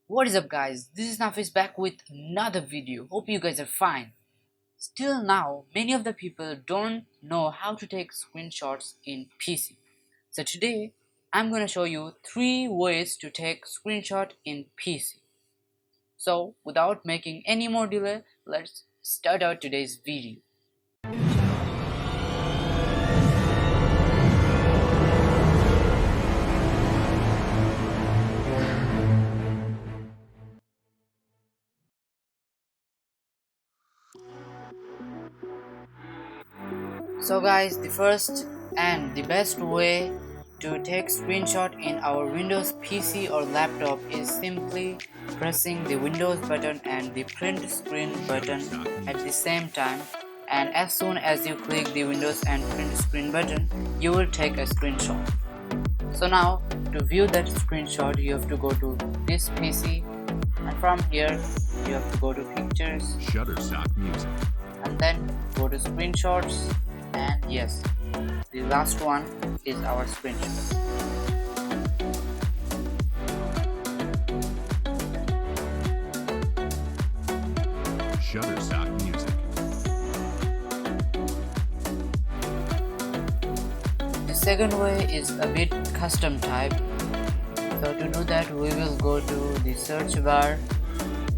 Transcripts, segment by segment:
What is up guys, this is Nafis back with another video. Hope you guys are fine. Still now, many of the people don't know how to take screenshots in PC. So today, I'm gonna show you 3 ways to take screenshot in PC. So without making any more delay, let's start out today's video. So guys, the first and the best way to take screenshot in our Windows PC or laptop is simply pressing the Windows button and the print screen button at the same time, and as soon as you click the Windows and print screen button, you will take a screenshot. So now to view that screenshot, you have to go to this PC, and from here you have to go to pictures, Shutterstock Music, and then go to screenshots, and yes, the last one is our screenshot. Shutterstock Music, The second way is a bit custom type. So to do that, we will go to the search bar,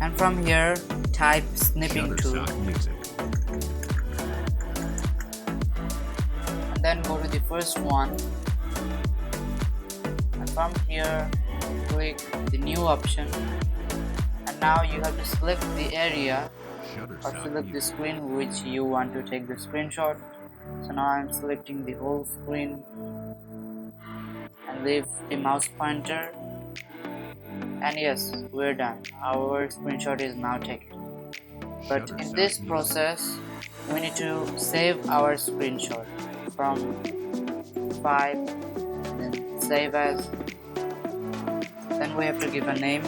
and from here type snipping tool, Shutterstock Music, and then go to the first one, and from here click the new option, and now you have to select the area or Shutterstock select the Music, screen which you want to take the screenshot. So now I'm selecting the whole screen and leave the mouse pointer, and yes, we're done. Our screenshot is now taken. But in Shutterstock this Music, process, we need to save our screenshot from file, then save as, then we have to give a name,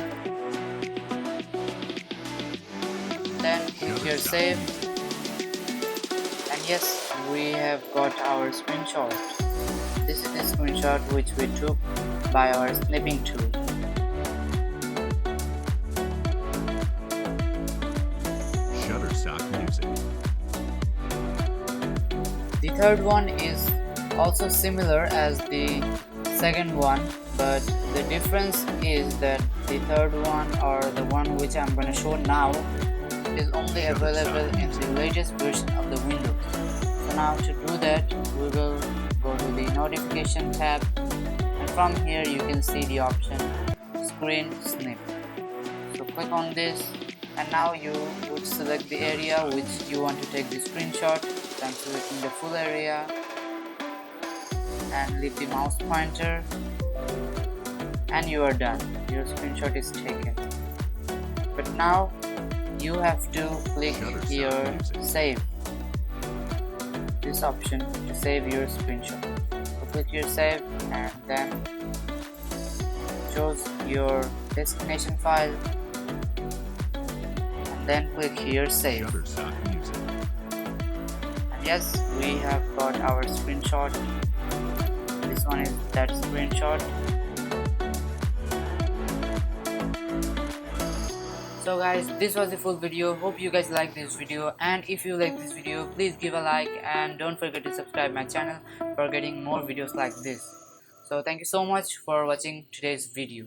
then click here save, and yes, we have got our screenshot. This is the screenshot which we took by our snipping tool. Shutterstock Music, The third one is also similar as the second one, but the difference is that the third one, or the one which I'm going to show now, is only available in the latest version of the Windows. So now to do that, we will go to the notification tab, and from here you can see the option screen snip. So click on this, and now you would select the area which you want to take the screenshot. So I'm selecting the full area and leave the mouse pointer, and you are done. Your screenshot is taken. But now you have to click here save, this option to save your screenshot. So click here save, and then choose your destination file, and then click here save. Shutterstock Music, And yes, we have got our screenshot. This one is that screenshot. So guys, this was the full video. Hope you guys like this video, and if you like this video, please give a like and don't forget to subscribe my channel for getting more videos like this. So thank you so much for watching today's video.